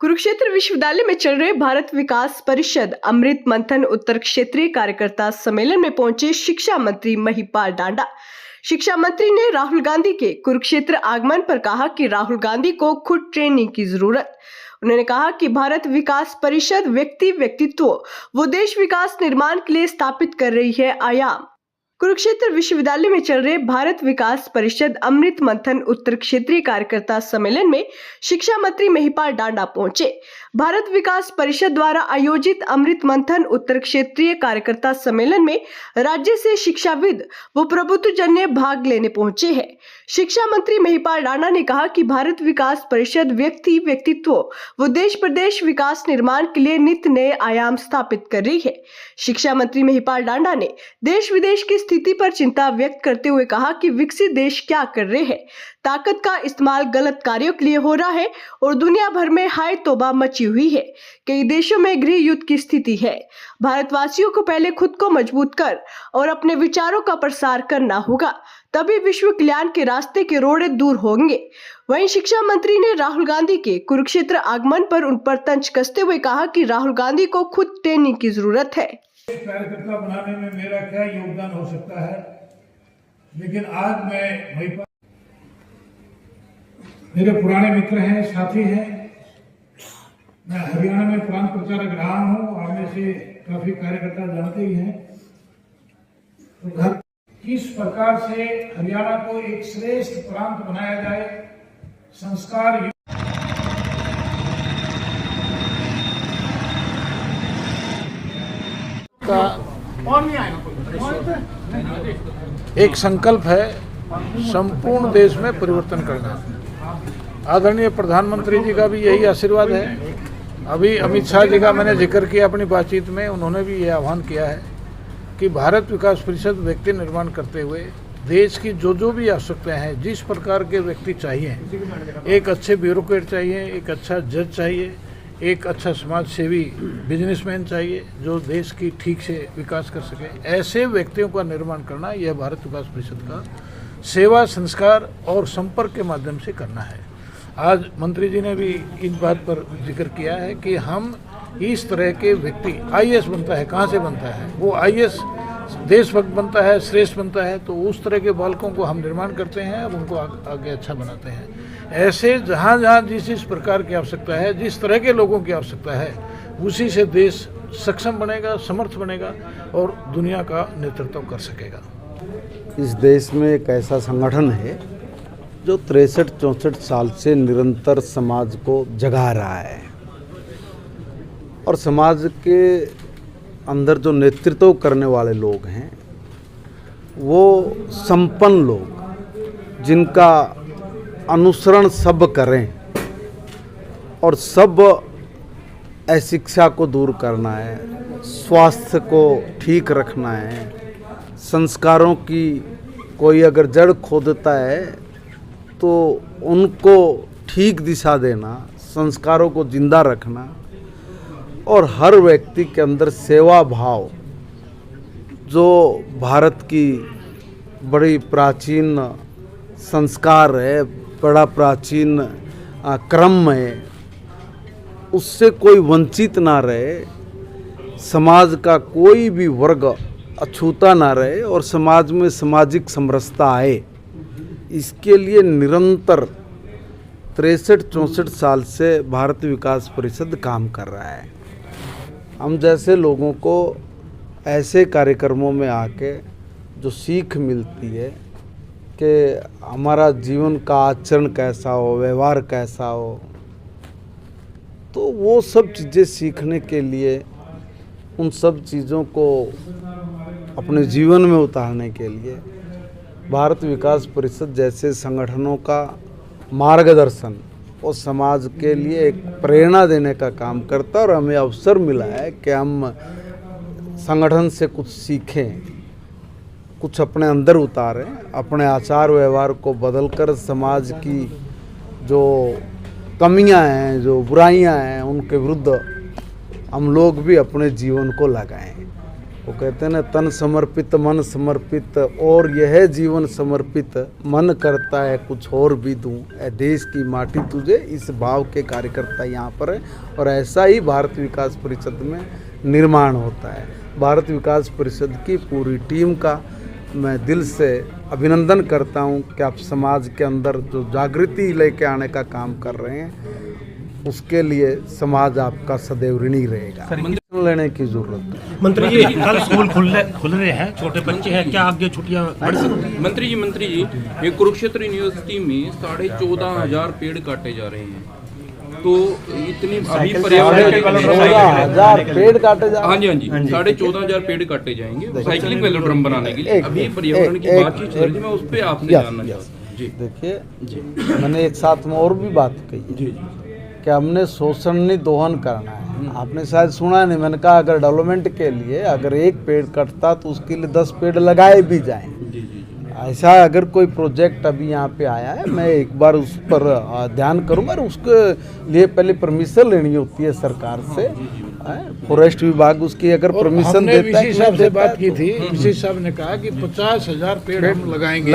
कुरुक्षेत्र विश्वविद्यालय में चल रहे भारत विकास परिषद अमृत मंथन उत्तर क्षेत्रीय कार्यकर्ता सम्मेलन में पहुंचे शिक्षा मंत्री महिपाल डांडा। शिक्षा मंत्री ने राहुल गांधी के कुरुक्षेत्र आगमन पर कहा कि राहुल गांधी को खुद ट्रेनिंग की जरूरत। उन्होंने कहा कि भारत विकास परिषद व्यक्तित्व व देश विकास निर्माण के लिए स्थापित कर रही है आयाम। कुरुक्षेत्र विश्वविद्यालय में चल रहे भारत विकास परिषद अमृत मंथन उत्तर क्षेत्रीय कार्यकर्ता सम्मेलन में शिक्षा मंत्री महिपाल डांडा पहुंचे। भारत विकास परिषद द्वारा आयोजित अमृत मंथन उत्तर क्षेत्रीय कार्यकर्ता सम्मेलन में राज्य से शिक्षाविद व प्रबुद्धजन भाग लेने पहुंचे हैं। शिक्षा मंत्री महिपाल डांडा ने कहा कि भारत विकास परिषद व्यक्तित्व व देश प्रदेश विकास निर्माण के लिए नित्य नए आयाम स्थापित कर रही है। शिक्षा मंत्री महिपाल डांडा ने देश विदेश की स्थिति पर चिंता व्यक्त करते हुए कहा कि विकसित देश क्या कर रहे हैं, ताकत का इस्तेमाल गलत कार्यों के लिए हो रहा है और दुनिया भर में हाय तौबा मची हुई है। कई देशों में गृह युद्ध की स्थिति है। भारतवासियों को पहले खुद को मजबूत कर और अपने विचारों का प्रसार करना होगा, तभी विश्व कल्याण के रास्ते के रोड़े दूर होंगे। वहीं शिक्षा मंत्री ने राहुल गांधी के कुरुक्षेत्र आगमन पर उन पर तंज कसते हुए कहा कि राहुल गांधी को खुद ट्रेनिंग की जरूरत है। कार्यकर्ता बनाने में मेरा क्या योगदान हो सकता है, लेकिन आज मैं मेरे पुराने मित्र हैं, साथी हैं। मैं हरियाणा में प्रांत प्रचारक रहा हूं, आप में से काफी कार्यकर्ता जानते ही हैं। तो किस प्रकार से हरियाणा को एक श्रेष्ठ प्रांत बनाया जाए, संस्कार का एक संकल्प है संपूर्ण देश में परिवर्तन करना। आदरणीय प्रधानमंत्री जी का भी यही आशीर्वाद है। अभी अमित शाह जी का मैंने जिक्र किया अपनी बातचीत में, उन्होंने भी ये आह्वान किया है कि भारत विकास परिषद व्यक्ति निर्माण करते हुए देश की जो भी आवश्यकताएं हैं, जिस प्रकार के व्यक्ति चाहिए, एक अच्छे ब्यूरोक्रेट चाहिए, एक अच्छा जज चाहिए, एक अच्छा समाज सेवी बिजनेसमैन चाहिए जो देश की ठीक से विकास कर सके, ऐसे व्यक्तियों का निर्माण करना यह भारत विकास परिषद का सेवा, संस्कार और संपर्क के माध्यम से करना है। आज मंत्री जी ने भी इस बात पर जिक्र किया है कि हम इस तरह के व्यक्ति, आईएएस बनता है, कहाँ से बनता है वो आईएएस, देशभक्त बनता है, श्रेष्ठ बनता है, तो उस तरह के बालकों को हम निर्माण करते हैं, अब उनको आगे अच्छा बनाते हैं। ऐसे जहाँ जहाँ जिस प्रकार की आवश्यकता है, जिस तरह के लोगों की आवश्यकता है, उसी से देश सक्षम बनेगा, समर्थ बनेगा और दुनिया का नेतृत्व कर सकेगा। इस देश में एक ऐसा संगठन है जो 63-64 साल से निरंतर समाज को जगा रहा है और समाज के अंदर जो नेतृत्व करने वाले लोग हैं वो संपन्न लोग, जिनका अनुसरण सब करें और सब अशिक्षा को दूर करना है, स्वास्थ्य को ठीक रखना है, संस्कारों की कोई अगर जड़ खोदता है तो उनको ठीक दिशा देना, संस्कारों को जिंदा रखना और हर व्यक्ति के अंदर सेवा भाव, जो भारत की बड़ी प्राचीन संस्कार है, बड़ा प्राचीन क्रम है, उससे कोई वंचित ना रहे, समाज का कोई भी वर्ग अछूता ना रहे और समाज में सामाजिक समरसता आए, इसके लिए निरंतर 63-64 साल से भारत विकास परिषद काम कर रहा है। हम जैसे लोगों को ऐसे कार्यक्रमों में आके जो सीख मिलती है कि हमारा जीवन का आचरण कैसा हो, व्यवहार कैसा हो, तो वो सब चीज़ें सीखने के लिए, उन सब चीज़ों को अपने जीवन में उतारने के लिए भारत विकास परिषद जैसे संगठनों का मार्गदर्शन और समाज के लिए एक प्रेरणा देने का काम करता है। और हमें अवसर मिला है कि हम संगठन से कुछ सीखें, कुछ अपने अंदर उतारें, अपने आचार व्यवहार को बदलकर समाज की जो कमियां हैं, जो बुराइयां हैं, उनके विरुद्ध हम लोग भी अपने जीवन को लगाएं वो कहते हैं ना, तन समर्पित मन समर्पित और यह जीवन समर्पित, मन करता है कुछ और भी दूं, ए देश की माटी तुझे, इस भाव के कार्यकर्ता यहाँ पर है। और ऐसा ही भारत विकास परिषद में निर्माण होता है। भारत विकास परिषद की पूरी टीम का मैं दिल से अभिनंदन करता हूँ कि आप समाज के अंदर जो जागृति लेके आने का काम कर रहे हैं, उसके लिए समाज आपका सदैव ऋणी रहेगा। लेने की जरूरत है। मंत्री जी, कल स्कूल खुल रहे हैं, छोटे बच्चे हैं, क्या आगे छुट्टियां बढ़ सकती हैं? मंत्री जी ये कुरुक्षेत्र यूनिवर्सिटी में 14,500 पेड़ काटे जा रहे हैं, तो इतनी अभी पर्यावरण के 14,000 पेड़ काटे जा, हाँ जी 14,500 पेड़ काटे जाएंगे साइकिलिंग वेलोड्रम बनाने के लिए। अभी पर्यावरण की बातचीत चल रही है, मैं उस पर आपसे जानना चाहता हूँ। जी देखिए, मैंने एक साथ में और भी बात कही है कि हमने शोषण नहीं दोहन करना है। आपने शायद सुना नहीं, मैंने कहा अगर डेवलपमेंट के लिए अगर एक पेड़ कटता तो उसके लिए 10 पेड़ लगाए भी जाएं। ऐसा अगर कोई प्रोजेक्ट अभी यहाँ पे आया है, मैं एक बार उस पर ध्यान करूँगा। और उसके लिए पहले परमिशन लेनी होती है सरकार से, फॉरेस्ट विभाग उसकी अगर परमिशन देता है। साहब से बात की थी, साहब ने कहा कि 50,000 पेड़ हम लगाएंगे।